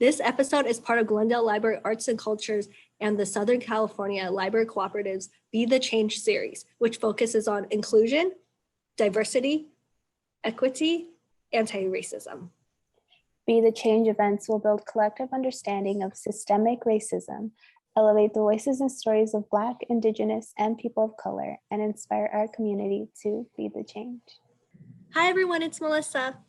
This episode is part of Glendale Library Arts and Cultures and the Southern California Library Cooperative's Be the Change series, which focuses on inclusion, diversity, equity, anti-racism. Be the Change events will build collective understanding of systemic racism, elevate the voices and stories of Black, Indigenous, and people of color, and inspire our community to be the change. Hi everyone, it's Melissa.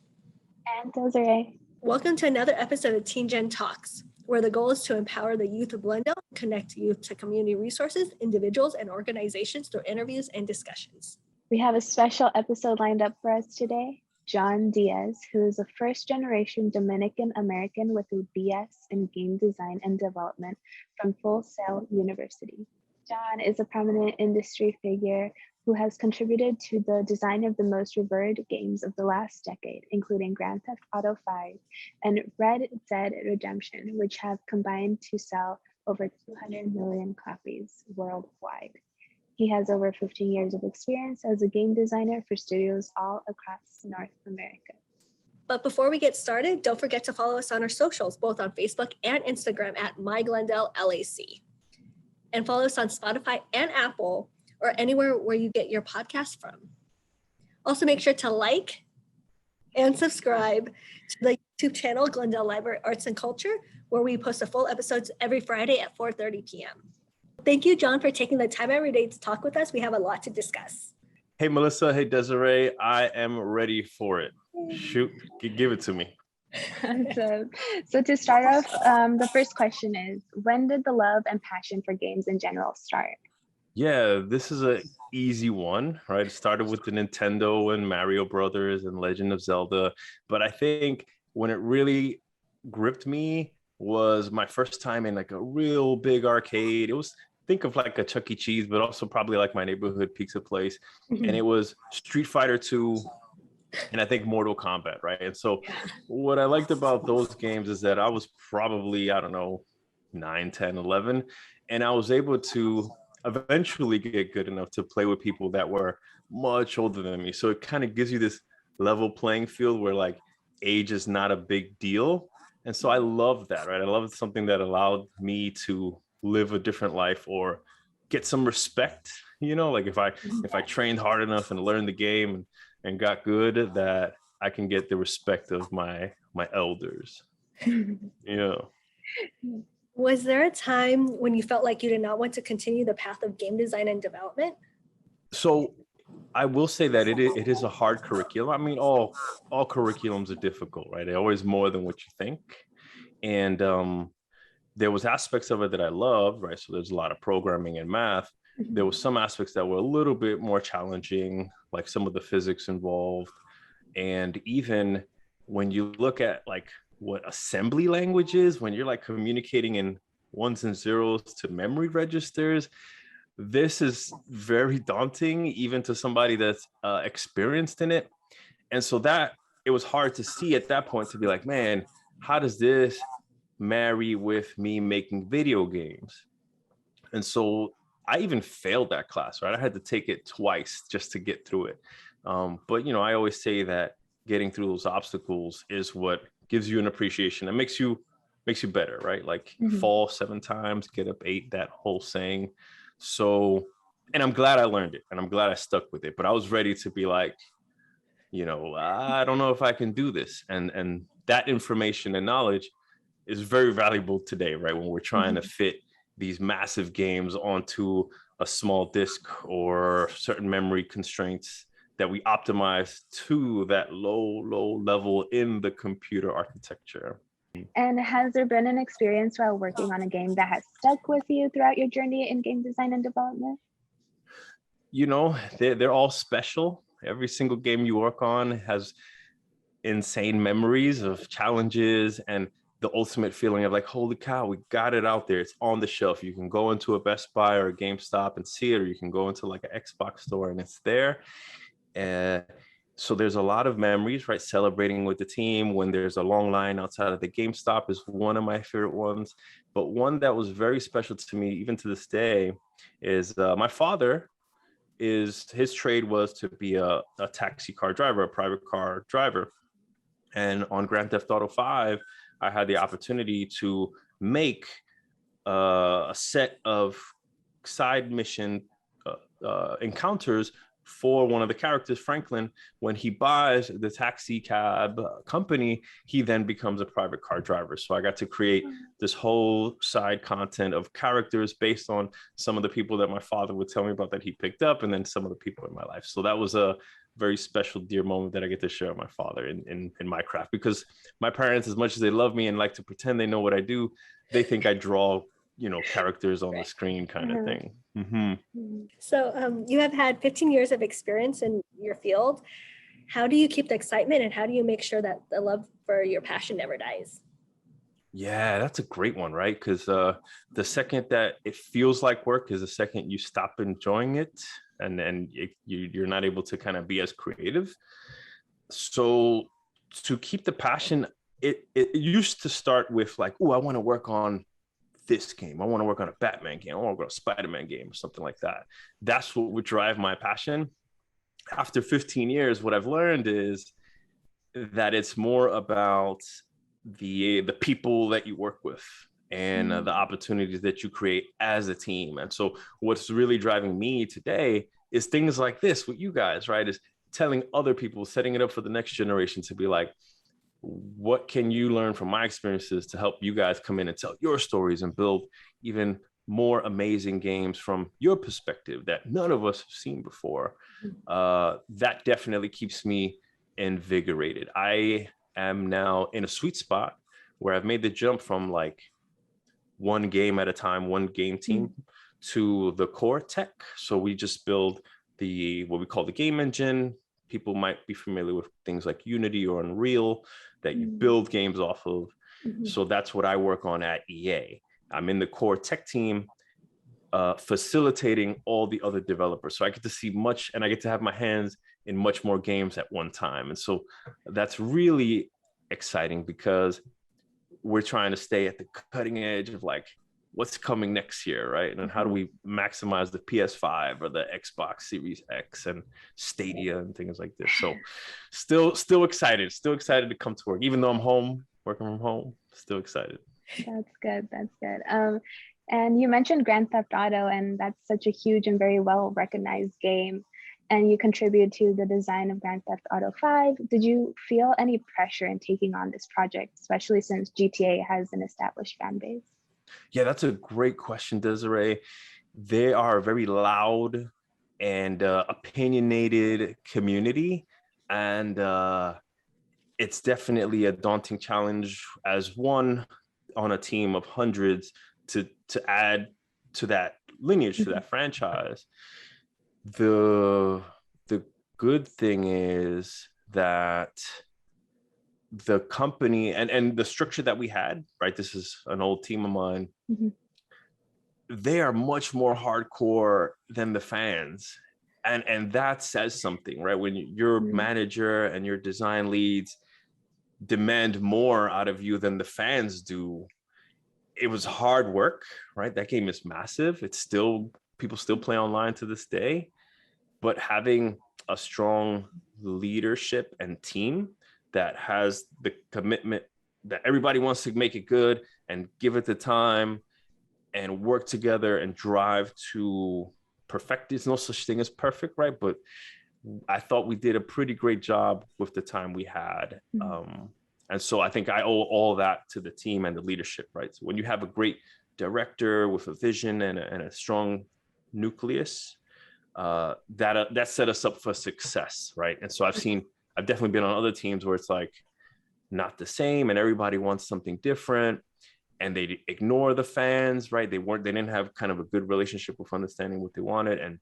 And Desiree. Welcome to another episode of G.E.N Talks, where the goal is to empower the youth of Glendale, connect youth to community resources, individuals, and organizations through interviews and discussions. We have a special episode lined up for us today. John Diaz, who is a first-generation Dominican-American with a BS in game design and development from Full Sail University. John is a prominent industry figure who has contributed to the design of the most revered games of the last decade, including Grand Theft Auto 5 and Red Dead Redemption, which have combined to sell over 200 million copies worldwide. He has over 15 years of experience as a game designer for studios all across North America. But before we get started, don't forget to follow us on our socials, both on Facebook and Instagram at MyGlendaleLAC. And follow us on Spotify and Apple, or anywhere where you get your podcast from. Also make sure to like and subscribe to the YouTube channel, Glendale Library Arts and Culture, where we post the full episodes every Friday at 4:30 p.m. Thank you, John, for taking the time every day to talk with us. We have a lot to discuss. Hey, Melissa. Hey, Desiree. I am ready for it. Shoot, give it to me. So to start off, the first question is, when did the love and passion for games in general start? Yeah, this is an easy one, right? It started with the Nintendo and Mario Brothers and Legend of Zelda. But I think when it really gripped me was my first time in like a real big arcade. It was, think of like a Chuck E. Cheese, but also probably like my neighborhood pizza place. Mm-hmm. And it was Street Fighter 2 and I think Mortal Kombat, right? And so what I liked about those games is that I was probably, 9, 10, 11. And I was able to eventually get good enough to play with people that were much older than me. So it kind of gives you this level playing field where like age is not a big deal. And so I love that, right? I love something that allowed me to live a different life or get some respect, like if I trained hard enough and learned the game and got good, that I can get the respect of my elders. Yeah. Was there a time when you felt like you did not want to continue the path of game design and development? So I will say that it is a hard curriculum. I mean, all curriculums are difficult, right? They're always more than what you think. And there was aspects of it that I loved, right? So there's a lot of programming and math. There was some aspects that were a little bit more challenging, like some of the physics involved. And even when you look at like what assembly language is, when you're like communicating in ones and zeros to memory registers, this is very daunting, even to somebody that's experienced in it. And so that it was hard to see at that point to be like, man, how does this marry with me making video games? And so I even failed that class, right? I had to take it twice just to get through it. But, I always say that getting through those obstacles is what gives you an appreciation. It makes you better, right? Like fall 7 times, get up 8, that whole saying. So, and I'm glad I learned it and I'm glad I stuck with it, but I was ready to be like, I don't know if I can do this. And that information and knowledge is very valuable today, right? When we're trying to fit these massive games onto a small disk or certain memory constraints that we optimize to that low level in the computer architecture. And has there been an experience while working on a game that has stuck with you throughout your journey in game design and development? They're all special. Every single game you work on has insane memories of challenges and the ultimate feeling of like, holy cow, we got it out there. It's on the shelf. You can go into a Best Buy or a GameStop and see it, or you can go into like an Xbox store and it's there. So there's a lot of memories, right? Celebrating with the team when there's a long line outside of the GameStop is one of my favorite ones. But one that was very special to me, even to this day, is my father his trade was to be a taxi car driver, a private car driver. And on Grand Theft Auto 5, I had the opportunity to make a set of side mission encounters for one of the characters, Franklin. When he buys the taxi cab company, he then becomes a private car driver. So I got to create this whole side content of characters based on some of the people that my father would tell me about that he picked up, and then some of the people in my life. So that was a very special, dear moment that I get to share with my father in my craft, because my parents, as much as they love me and like to pretend they know what I do, they think I draw, characters on the screen kind of thing. So you have had 15 years of experience in your field. How do you keep the excitement, and how do you make sure that the love for your passion never dies? Yeah, that's a great one, right? Because the second that it feels like work is the second you stop enjoying it, and then you're not able to kind of be as creative. So to keep the passion, it used to start with like, oh, I want to work on this game. I want to work on a Batman game. I want to work on a Spider-Man game or something like that. That's what would drive my passion. After 15 years, what I've learned is that it's more about the people that you work with and the opportunities that you create as a team. And so what's really driving me today is things like this with you guys, right? Is telling other people, setting it up for the next generation to be like, what can you learn from my experiences to help you guys come in and tell your stories and build even more amazing games from your perspective that none of us have seen before? That definitely keeps me invigorated. I am now in a sweet spot where I've made the jump from like one game at a time, one game team, to the core tech. So we just build what we call the game engine. People might be familiar with things like Unity or Unreal that you build games off of. So that's what I work on at EA. I'm in the core tech team, facilitating all the other developers. So I get to see much, and I get to have my hands in much more games at one time. And so that's really exciting because we're trying to stay at the cutting edge of like what's coming next year, right? And how do we maximize the PS5 or the Xbox Series X and Stadia and things like this? So still excited to come to work, even though I'm home, working from home, still excited. That's good. And you mentioned Grand Theft Auto, and that's such a huge and very well recognized game. And you contribute to the design of Grand Theft Auto 5. Did you feel any pressure in taking on this project, especially since GTA has an established fan base? Yeah, that's a great question, Desiree. They are a very loud and opinionated community. And it's definitely a daunting challenge as one on a team of hundreds to add to that lineage, to that franchise. The good thing is that the company and the structure that we had, right? This is an old team of mine. They are much more hardcore than the fans. And that says something, right? When your manager and your design leads demand more out of you than the fans do. It was hard work, right? That game is massive. People still play online to this day, but having a strong leadership and team that has the commitment that everybody wants to make it good and give it the time and work together and drive to perfect. There's no such thing as perfect, right? But I thought we did a pretty great job with the time we had. And so I think I owe all that to the team and the leadership, right? So when you have a great director with a vision and a strong nucleus, that set us up for success, right? And so I've definitely been on other teams where it's like not the same and everybody wants something different and they ignore the fans, right? They didn't have kind of a good relationship with understanding what they wanted, and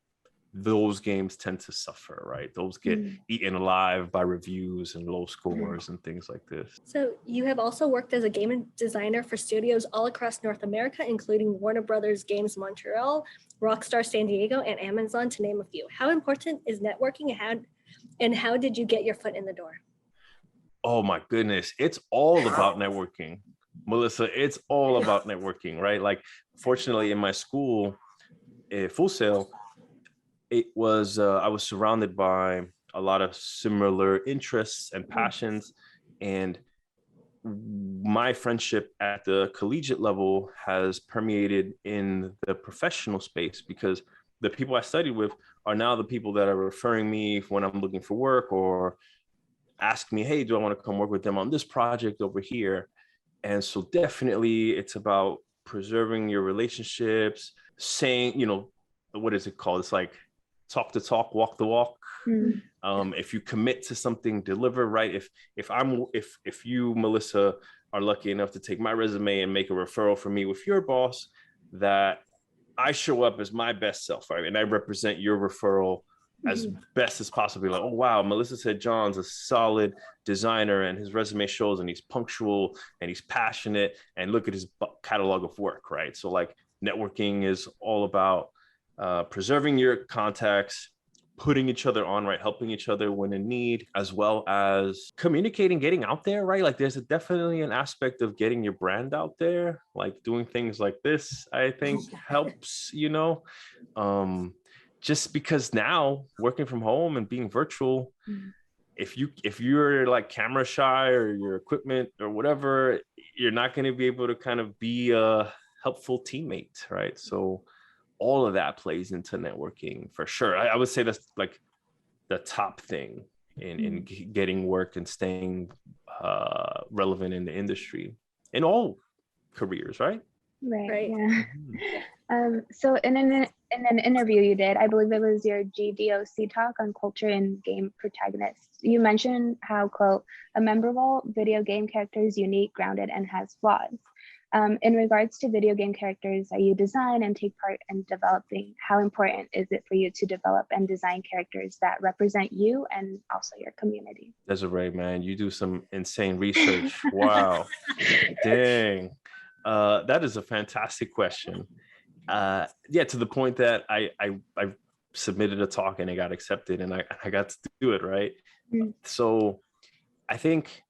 those games tend to suffer, right? Those get eaten alive by reviews and low scores and things like this. So you have also worked as a game designer for studios all across North America, including Warner Brothers Games Montreal, Rockstar San Diego, and Amazon, to name a few. How important is networking, and how did you get your foot in the door? Oh my goodness, it's all about networking, Melissa. It's all about networking, right? Like, fortunately, in my school, Full Sail, it was I was surrounded by a lot of similar interests and passions, and my friendship at the collegiate level has permeated in the professional space, because the people I studied with are now the people that are referring me when I'm looking for work, or ask me, hey, do I want to come work with them on this project over here? And so definitely it's about preserving your relationships, saying, what is it called? It's like talk the talk, walk the walk. If you commit to something, deliver, right? If you, Melissa, are lucky enough to take my resume and make a referral for me with your boss, that I show up as my best self, right? And I represent your referral as best as possible. Like, oh, wow, Melissa said John's a solid designer and his resume shows, and he's punctual and he's passionate, and look at his catalog of work, right? So like networking is all about preserving your contacts, putting each other on, right? Helping each other when in need, as well as communicating, getting out there, right? Like there's definitely an aspect of getting your brand out there, like doing things like this, I think helps, just because now working from home and being virtual, if you're like camera shy or your equipment or whatever, you're not going to be able to kind of be a helpful teammate, right? So all of that plays into networking for sure. I would say that's like the top thing in getting work and staying relevant in the industry in all careers, right? Right. Yeah. So in an interview you did, I believe it was your GDOC talk on culture and game protagonists, you mentioned how, quote, a memorable video game character is unique, grounded, and has flaws. In regards to video game characters that you design and take part in developing, how important is it for you to develop and design characters that represent you and also your community? Desiree, man, you do some insane research. Wow. Dang. That is a fantastic question. Yeah, to the point that I submitted a talk and it got accepted, and I got to do it, right? So I think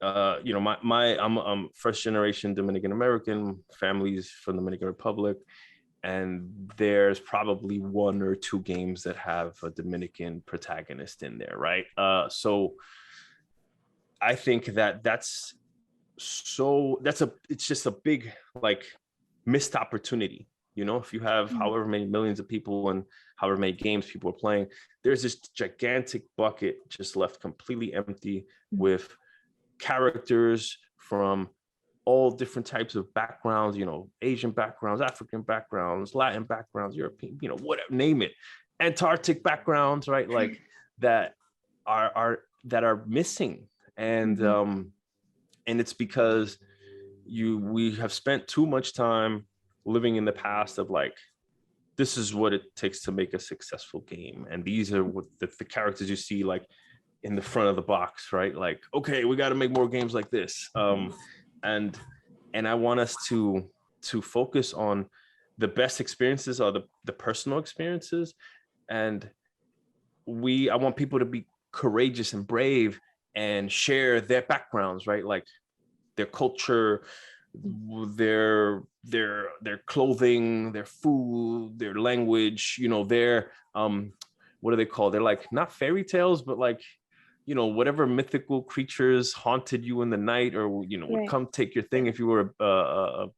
I'm first generation Dominican-American, families from the Dominican Republic, and there's probably one or two games that have a Dominican protagonist in there, right? So I think it's just a big like missed opportunity. If you have however many millions of people and however many games people are playing, there's this gigantic bucket just left completely empty with characters from all different types of backgrounds, Asian backgrounds, African backgrounds, Latin backgrounds, European, whatever, name it, Antarctic backgrounds, right? Like that are missing. And it's because we have spent too much time living in the past of like, this is what it takes to make a successful game. And these are what the characters you see like in the front of the box, right? Like, okay, we got to make more games like this. And I want us to focus on the best experiences or the personal experiences. And I want people to be courageous and brave and share their backgrounds, right? Like their culture, their clothing, their food, their language, their what are they called? They're like not fairy tales, but like, whatever mythical creatures haunted you in the night, or would come take your thing if you were a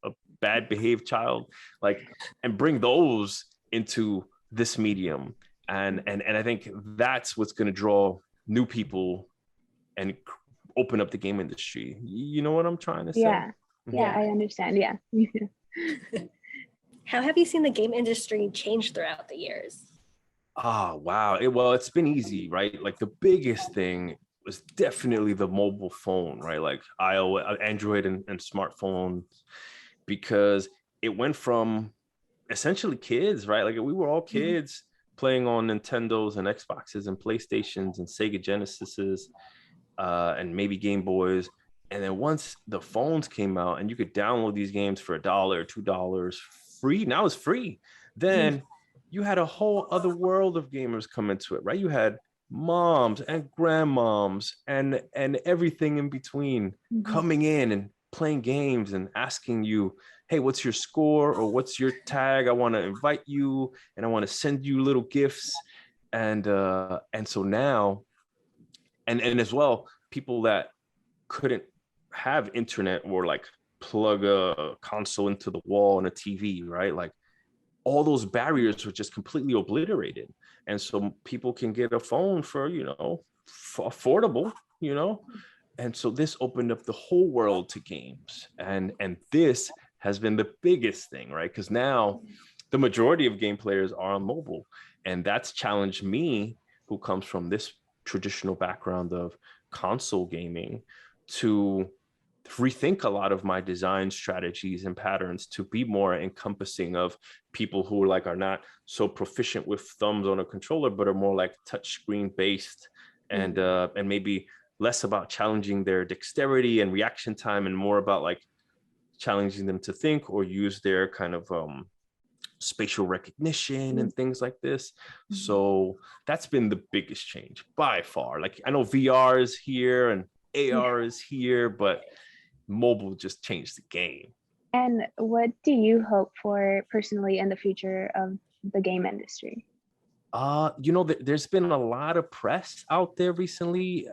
bad behaved child, like, and bring those into this medium. And I think that's what's going to draw new people and open up the game industry. You know what I'm trying to say? Yeah, I understand. Yeah. How have you seen the game industry change throughout the years? Oh, wow. It's been easy, right? Like the biggest thing was definitely the mobile phone, right? Like iOS, Android and smartphones, because it went from essentially kids, right? Like we were all kids playing on Nintendos and Xboxes and PlayStations and Sega Genesises and maybe Game Boys. And then once the phones came out and you could download these games for $1, $2 free, now it's free. Then you had a whole other world of gamers come into it, right? You had moms and grandmoms and everything in between coming in and playing games and asking you, hey, what's your score, or what's your tag? I want to invite you and I want to send you little gifts. And so now, and as well, people that couldn't have internet or like plug a console into the wall and a TV, right? Like all those barriers were just completely obliterated. And so people can get a phone for, affordable, and so this opened up the whole world to games. And this has been the biggest thing, right? Because now the majority of game players are on mobile. And that's challenged me, who comes from this traditional background of console gaming, to rethink a lot of my design strategies and patterns to be more encompassing of people who are not so proficient with thumbs on a controller, but are more like touch screen based, and maybe less about challenging their dexterity and reaction time, and more about like challenging them to think or use their kind of spatial recognition and things like this. So that's been the biggest change by far. Like I know VR is here and AR is here, but mobile just changed the game. And what do you hope for personally in the future of the game industry? There's been a lot of press out there recently.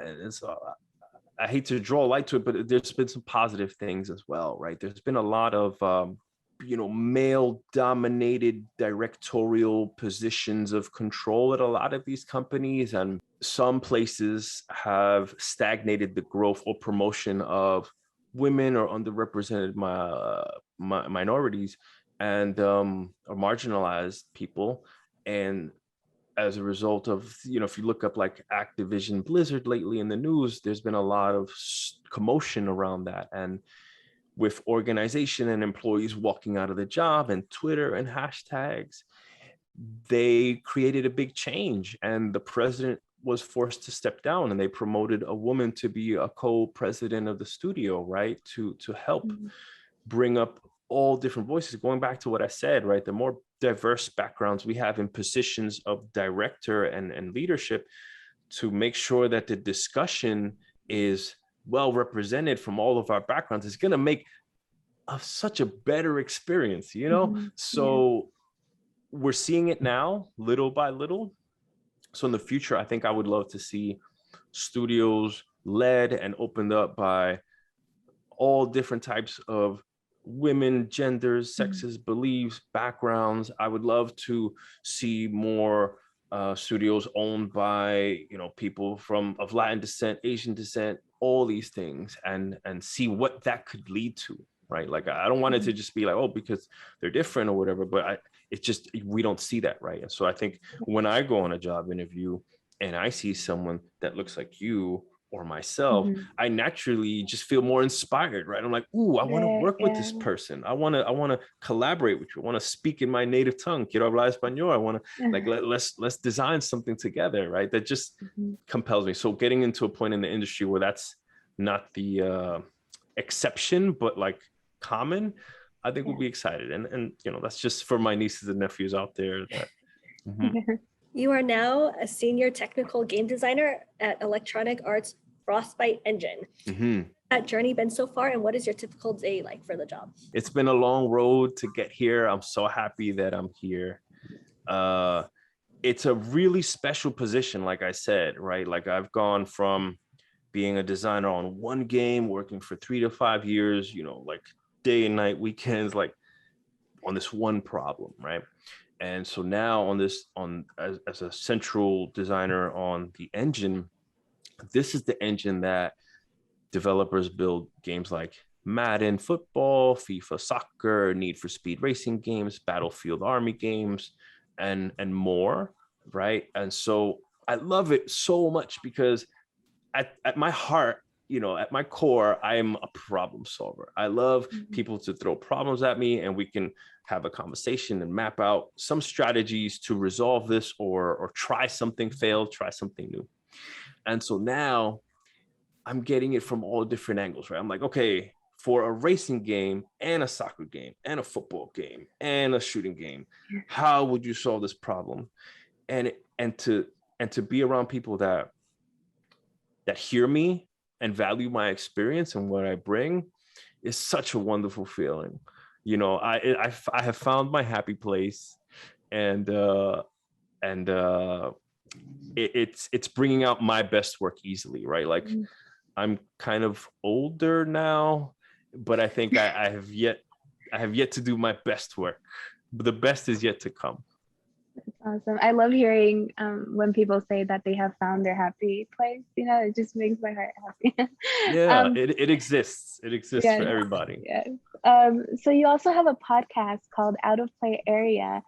I hate to draw light to it, but there's been some positive things as well, right? There's been a lot of male-dominated directorial positions of control at a lot of these companies, and some places have stagnated the growth or promotion of women or underrepresented minorities and or marginalized people. And as a result of, if you look up like Activision Blizzard lately in the news, there's been a lot of commotion around that. And with organization and employees walking out of the job and Twitter and hashtags, they created a big change. And the president was forced to step down, and they promoted a woman to be a co-president of the studio, right? To help bring up all different voices. Going back to what I said, right? The more diverse backgrounds we have in positions of director and leadership, to make sure that the discussion is well represented from all of our backgrounds, is going to make such a better experience, So we're seeing it now, little by little. So in the future, I think I would love to see studios led and opened up by all different types of women, genders, sexes, beliefs, backgrounds. I would love to see more studios owned by, people of Latin descent, Asian descent, all these things, and see what that could lead to, right? Like, I don't want it to just be like, oh, because they're different or whatever, but it's just, we don't see that, right? And so I think when I go on a job interview and I see someone that looks like you or myself, I naturally just feel more inspired, right? I'm like, ooh, I want to work with this person. I want to collaborate with you. I want to speak in my native tongue. Quiero hablar español. I want to like, let's design something together, right? That just compels me. So getting into a point in the industry where that's not the exception, but like common, I think we'll be excited. And that's just for my nieces and nephews out there. That, You are now a senior technical game designer at Electronic Arts Frostbite Engine. That journey been so far, and what is your typical day like for the job? It's been a long road to get here. I'm so happy that I'm here. It's a really special position, like I said, right? Like I've gone from being a designer on one game, working for 3 to 5 years, like day and night, weekends, like on this one problem, right? And so now as a central designer on the engine, this is the engine that developers build games like Madden football, FIFA soccer, Need for Speed racing games, Battlefield Army games, and more, right? And so I love it so much because at my heart, at my core, I am a problem solver. I love people to throw problems at me, and we can have a conversation and map out some strategies to resolve this, or try something, fail, try something new. And so now I'm getting it from all different angles, right? I'm like, okay, for a racing game and a soccer game and a football game and a shooting game, how would you solve this problem? And to be around people that hear me and value my experience and what I bring is such a wonderful feeling. I have found my happy place, and it's bringing out my best work easily, right? Like I'm kind of older now, but I think I have yet to do my best work. The best is yet to come. Awesome. I love hearing when people say that they have found their happy place. You know, it just makes my heart happy. Yeah, it exists. It exists for everybody. Yes. So you also have a podcast called Out of Play Area.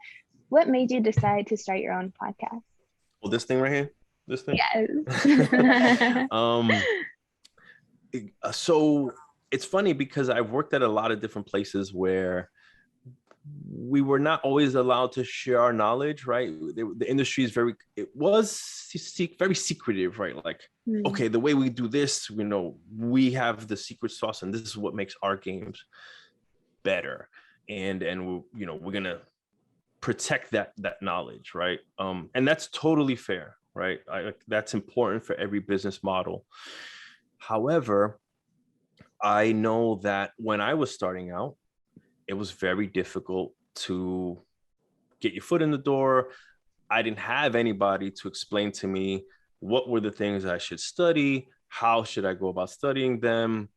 What made you decide to start your own podcast? Well, this thing right here, this thing. Yes. So it's funny because I've worked at a lot of different places where we were not always allowed to share our knowledge, right? The industry is very secretive, right? Like, okay, the way we do this, you know, we have the secret sauce, and this is what makes our games better. And we, you know, we're gonna protect that knowledge, right? And that's totally fair, right? That's important for every business model. However, I know that when I was starting out, it was very difficult to get your foot in the door. I didn't have anybody to explain to me what were the things I should study, how should I go about studying them,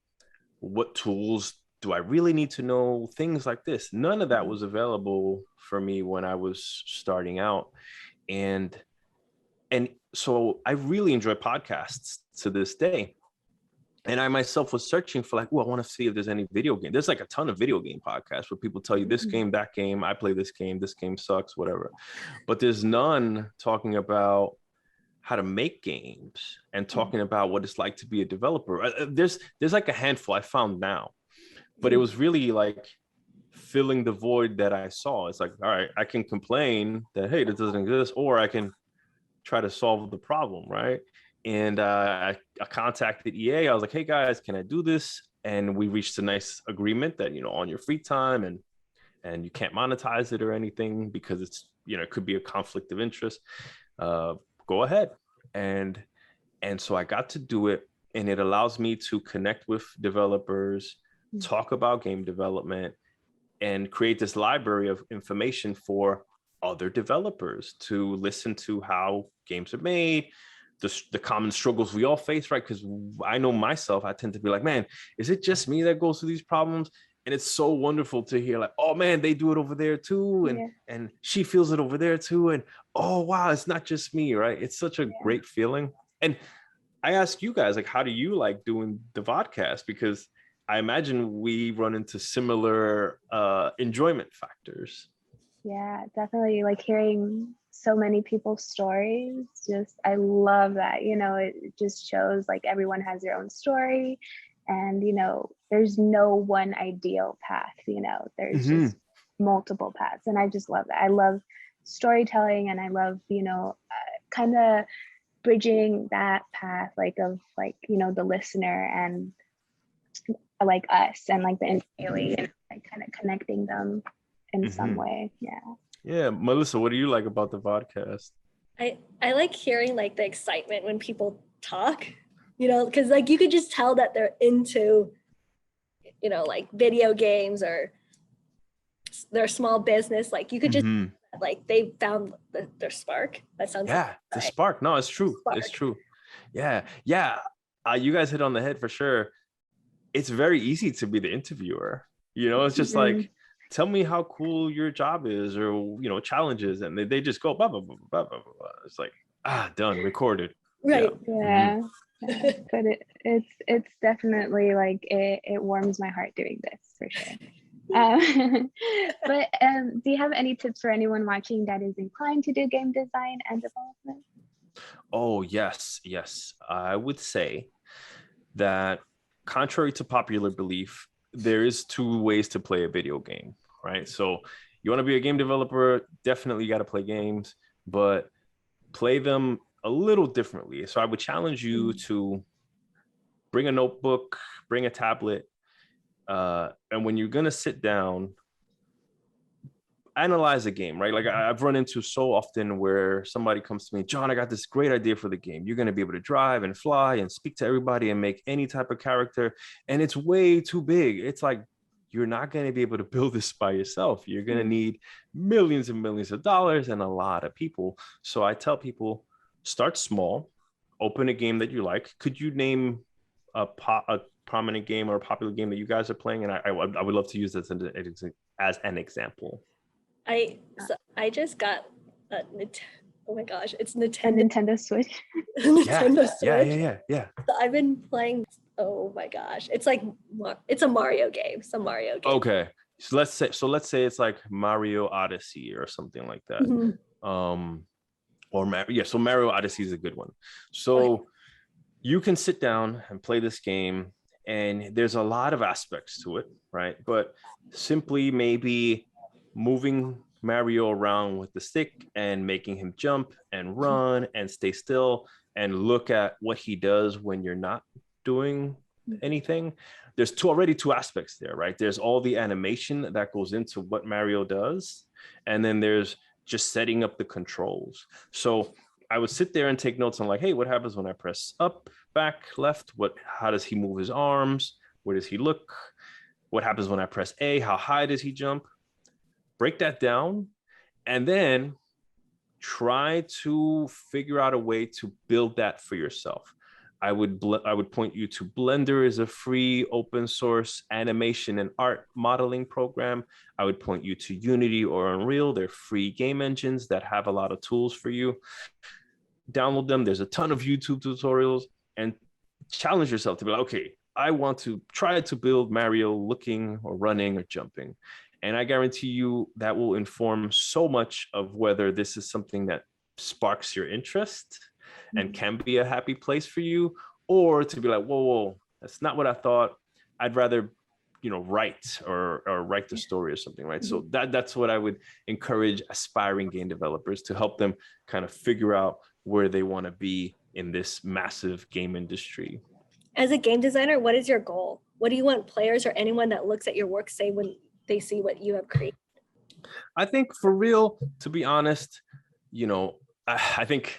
what tools do I really need to know, things like this. None of that was available for me when I was starting out. And so I really enjoy podcasts to this day. And I myself was searching for like, I want to see if there's any video game. There's like a ton of video game podcasts where people tell you this game, that game, I play this game sucks, whatever. But there's none talking about how to make games and talking about what it's like to be a developer. There's like a handful I found now, but it was really like filling the void that I saw. It's like, all right, I can complain that, hey, this doesn't exist, or I can try to solve the problem, right? And I contacted EA. I was like, hey guys, can I do this? And we reached a nice agreement that, you know, on your free time and you can't monetize it or anything because it's, you know, it could be a conflict of interest. Go ahead. And so I got to do it, and it allows me to connect with developers, talk about game development, and create this library of information for other developers to listen to how games are made, the common struggles we all face, right? Because I know myself, I tend to be like, man, is it just me that goes through these problems? And it's so wonderful to hear like, oh man, they do it over there too. And she feels it over there too. And oh, wow, it's not just me, right? It's such a great feeling. And I ask you guys, like, how do you like doing the podcast? Because I imagine we run into similar enjoyment factors. Yeah, definitely. Like hearing so many people's stories, I love that. You know, it just shows like everyone has their own story, and you know, there's no one ideal path. You know, there's just multiple paths, and I just love that. I love storytelling, and I love, you know, kind of bridging that path, like of like, you know, the listener and like us and like the interviewee, and like kind of connecting them in some way. Yeah, Melissa, what do you like about the podcast? I like hearing like the excitement when people talk, you know, because like you could just tell that they're into, you know, like video games or their small business. Like you could just like they found their spark. That sounds the spark. No, it's true. It's true. Yeah. You guys hit on the head for sure. It's very easy to be the interviewer. You know, it's just like, tell me how cool your job is, or, you know, challenges, and they just go blah, blah, blah, blah, blah, blah. It's like, done, recorded. Right. Yeah. But it's definitely like it warms my heart doing this for sure. But do you have any tips for anyone watching that is inclined to do game design and development? Oh, yes. I would say that, contrary to popular belief, there is two ways to play a video game, right? So you want to be a game developer, definitely got to play games, but play them a little differently. So I would challenge you to bring a notebook, bring a tablet, and when you're going to sit down, analyze a game, right? Like I've run into so often where somebody comes to me, John, I got this great idea for the game. You're going to be able to drive and fly and speak to everybody and make any type of character. And it's way too big. It's like, you're not going to be able to build this by yourself. You're going to need millions and millions of dollars and a lot of people. So I tell people, start small, open a game that you like. Could you name a prominent game or a popular game that you guys are playing? And I would love to use this as an example. I just got oh my gosh, it's A Nintendo Nintendo Switch. Nintendo Switch. Yeah. So I've been playing. Oh my gosh, it's like it's a Mario game. Some Mario game. Okay, so let's say it's like Mario Odyssey or something like that. Mhm. So Mario Odyssey is a good one. So you can sit down and play this game, and there's a lot of aspects to it, right? But simply maybe moving Mario around with the stick and making him jump and run and stay still and look at what he does when you're not doing anything. There's already two aspects there, right? There's all the animation that goes into what Mario does, and then there's just setting up the controls. So I would sit there and take notes on like, hey, what happens when I press up, back, left? How does he move his arms? Where does he look? What happens when I press A? How high does he jump? Break that down, and then try to figure out a way to build that for yourself. I would point you to Blender is a free open source animation and art modeling program. I would point you to Unity or Unreal. They're free game engines that have a lot of tools for you. Download them. There's a ton of YouTube tutorials, and challenge yourself to be like, okay, I want to try to build Mario looking or running or jumping. And I guarantee you that will inform so much of whether this is something that sparks your interest and can be a happy place for you, or to be like, whoa, that's not what I thought. I'd rather, write or write the story or something, right? So that's what I would encourage aspiring game developers to help them kind of figure out where they want to be in this massive game industry. As a game designer, what is your goal? What do you want players or anyone that looks at your work say when they see what you have created? I think for real, to be honest, I think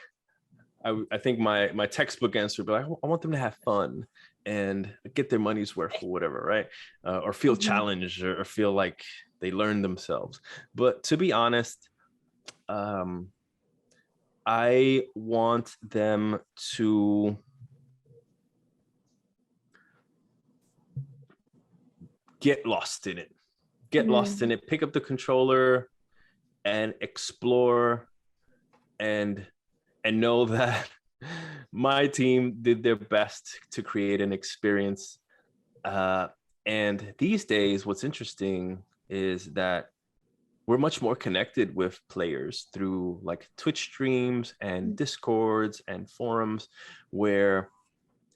my textbook answer would be like, I want them to have fun and get their money's worth or whatever, right? Or feel challenged or feel like they learned themselves. But to be honest, I want them to get lost in it. Pick up the controller and explore and know that my team did their best to create an experience. And these days, what's interesting is that we're much more connected with players through like Twitch streams and Discords and forums where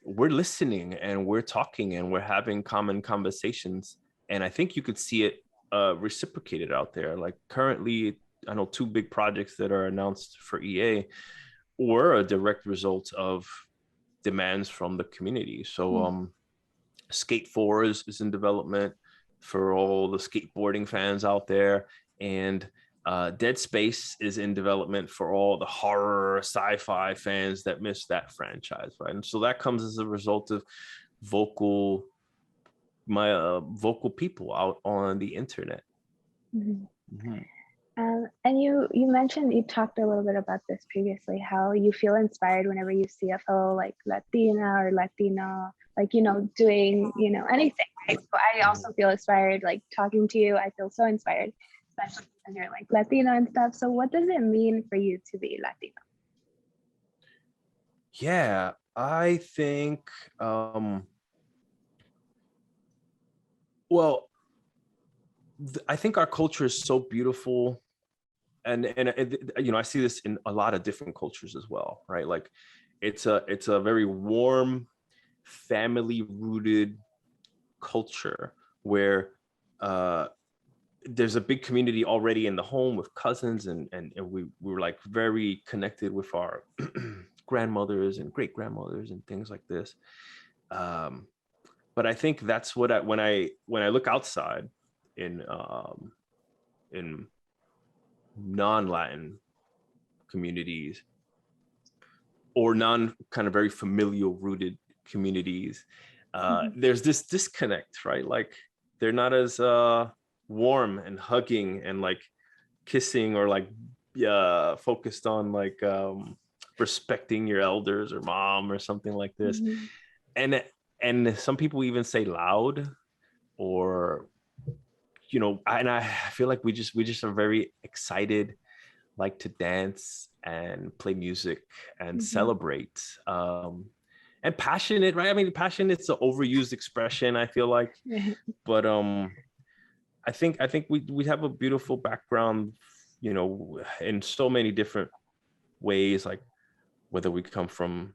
we're listening and we're talking and we're having common conversations. And I think you could see it reciprocated out there. Like currently, I know 2 big projects that are announced for EA were a direct result of demands from the community. So Skate 4 is in development for all the skateboarding fans out there. And Dead Space is in development for all the horror sci-fi fans that miss that franchise, right? And so that comes as a result of vocal people out on the internet. And you mentioned, you talked a little bit about this previously, how you feel inspired whenever you see a fellow like Latina or Latino, like, doing, anything, right? So I also feel inspired, like talking to you, I feel so inspired, especially because you're like Latino and stuff. So what does it mean for you to be Latino? Yeah, I think, I think our culture is so beautiful. And I see this in a lot of different cultures as well, right? Like it's a very warm, family rooted culture where there's a big community already in the home with cousins, and we were like very connected with our grandmothers and great grandmothers and things like this. But I think that's what when I look outside in non-Latin communities or non kind of very familial rooted communities, there's this disconnect, right? Like they're not as warm and hugging and like kissing or like focused on like respecting your elders or mom or something like this. And and some people even say loud, or I feel like we just are very excited, like to dance and play music and celebrate, and passionate, right? I mean, passionate's an overused expression, I feel like, but I think we have a beautiful background, in so many different ways, like whether we come from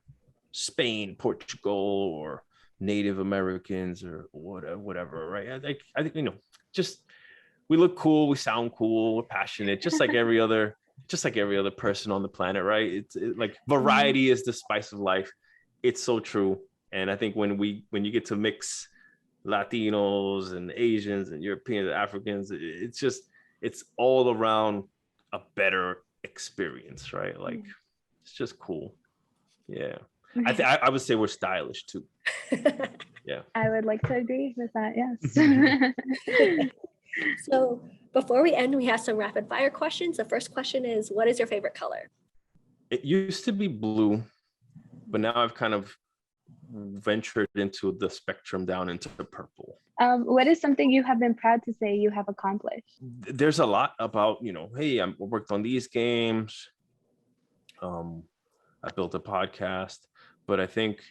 Spain, Portugal, or Native Americans, or whatever, right? I think just we look cool, we sound cool, we're passionate, just like every other person on the planet, right? Like variety is the spice of life. It's so true. And I think when you get to mix Latinos and Asians and Europeans and Africans, it's all around a better experience, right? Like it's just cool. Yeah. I would say we're stylish too. Yeah. I would like to agree with that. Yes. So before we end, we have some rapid fire questions. The first question is, what is your favorite color? It used to be blue, but now I've kind of ventured into the spectrum down into the purple. What is something you have been proud to say you have accomplished? There's a lot about, hey, I worked on these games. I built a podcast, but I think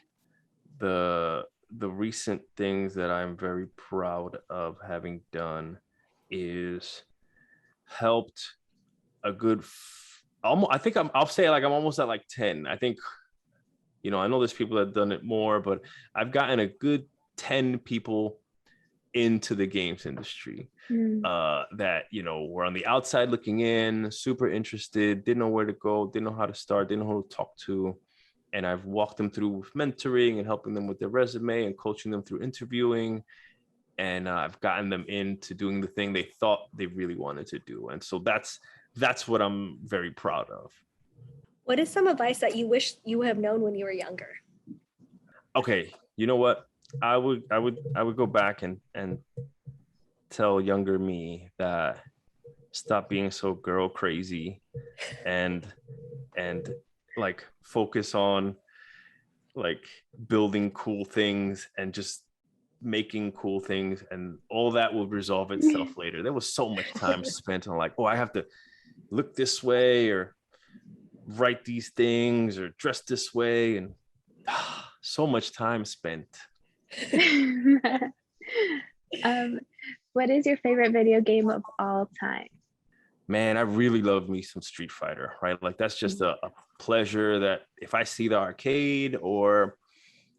the recent things that I'm very proud of having done is helped a good almost, I think I'll say like I'm almost at like 10. I think, I know there's people that have done it more, but I've gotten a good 10 people into the games industry that, were on the outside looking in, super interested, didn't know where to go, didn't know how to start, didn't know who to talk to. And I've walked them through with mentoring and helping them with their resume and coaching them through interviewing. And I've gotten them into doing the thing they thought they really wanted to do. And so that's what I'm very proud of. What is some advice that you wish you would have known when you were younger? Okay, you know what? I would go back and tell younger me that stop being so girl crazy and like focus on like building cool things and just making cool things, and all that will resolve itself later. There was so much time spent on like, oh, I have to look this way or write these things or dress this way, and so much time spent. What is your favorite video game of all time? Man, I really love me some Street Fighter, right? Like that's just a pleasure that if I see the arcade or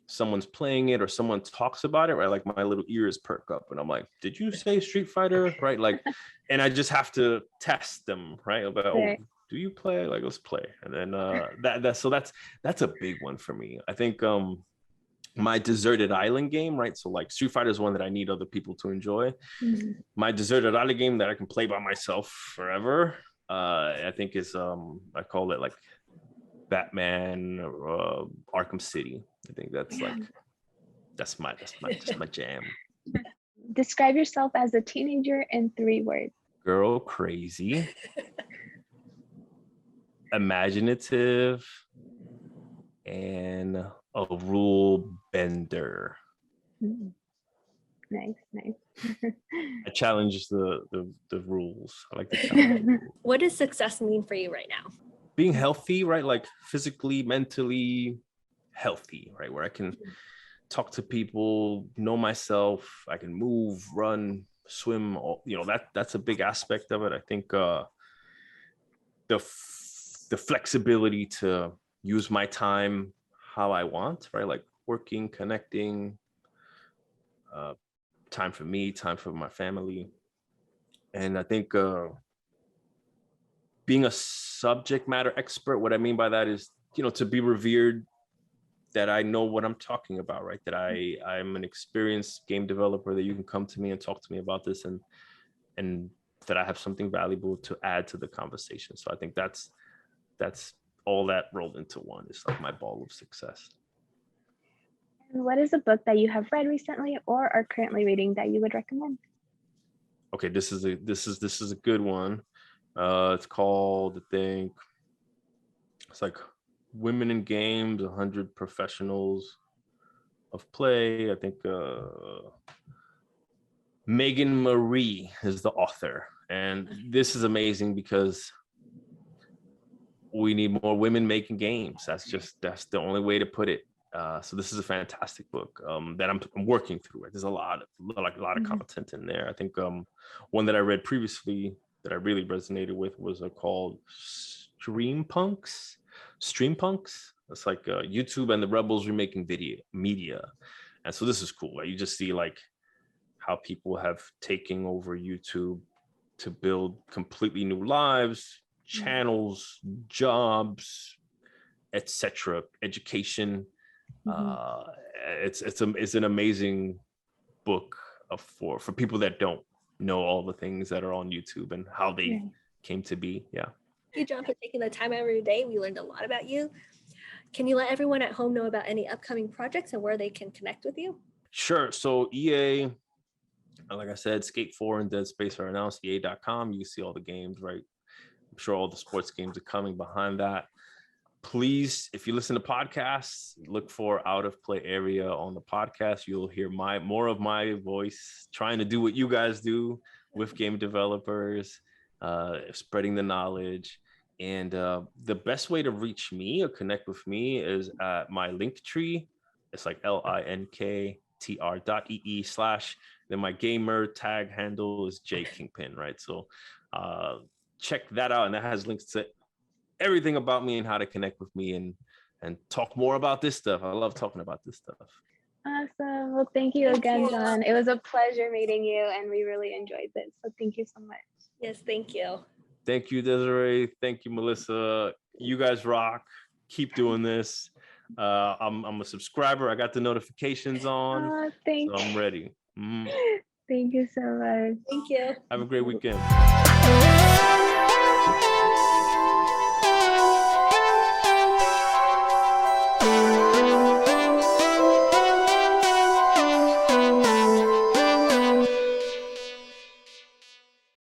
someone's playing it or someone talks about it, right? Like my little ears perk up and I'm like, did you say Street Fighter? Right? Like, and I just have to test them, right? But oh, do you play? Like, let's play. And then so that's a big one for me. I think my Deserted Island game, right? So like Street Fighter is one that I need other people to enjoy. My Deserted Island game that I can play by myself forever, I think is I call it like Batman or Arkham City. I think that's like that's my jam. Describe yourself as a teenager in 3 words. Girl crazy, imaginative, and a rule bender. Nice. I challenge the rules. I like to challenge the rules. What does success mean for you right now? Being healthy, right? Like physically, mentally healthy, right? Where I can talk to people, know myself, I can move, run, swim, that's a big aspect of it. I think the flexibility to use my time how I want, right? Like working, connecting, time for me, time for my family. And I think being a subject matter expert, what I mean by that is, to be revered, that I know what I'm talking about, right? That I'm an experienced game developer, that you can come to me and talk to me about this, and that I have something valuable to add to the conversation. So I think that's all that rolled into one. It's like my ball of success. And what is a book that you have read recently or are currently reading that you would recommend? Okay, this is a good one. It's called, I think, it's like Women in Games, 100 Professionals of Play. I think Megan Marie is the author. And this is amazing because we need more women making games. That's the only way to put it. So this is a fantastic book that I'm working through. There's a lot of content in there. I think one that I read previously that I really resonated with was called Streampunks. It's like YouTube and the rebels remaking media. And so this is cool. Right? You just see like how people have taken over YouTube to build completely new lives, channels, jobs, etc., education. It's an amazing book for people that don't know all the things that are on YouTube and how they came to be. Yeah. Thank you, John, for taking the time every day. We learned a lot about you. Can you let everyone at home know about any upcoming projects and where they can connect with you? Sure. So EA, like I said, Skate 4 and Dead Space are announced. EA.com. You can see all the games, right? I'm sure all the sports games are coming behind that. Please, if you listen to podcasts, look for Out of Play Area on the podcast. You'll hear more of my voice trying to do what you guys do with game developers, spreading the knowledge. And the best way to reach me or connect with me is at my link tree. It's like linktr.ee/ then my gamer tag handle is jkingpin, right? So check that out, and that has links to everything about me and how to connect with me and talk more about this stuff. I love talking about this stuff. Awesome. Well, thank you again, John. It was a pleasure meeting you, and we really enjoyed this. So thank you so much. Yes, thank you. Thank you, Desiree. Thank you, Melissa. You guys rock. Keep doing this. I'm a subscriber. I got the notifications on. Thank so I'm ready. Thank you so much. Thank you. Have a great weekend.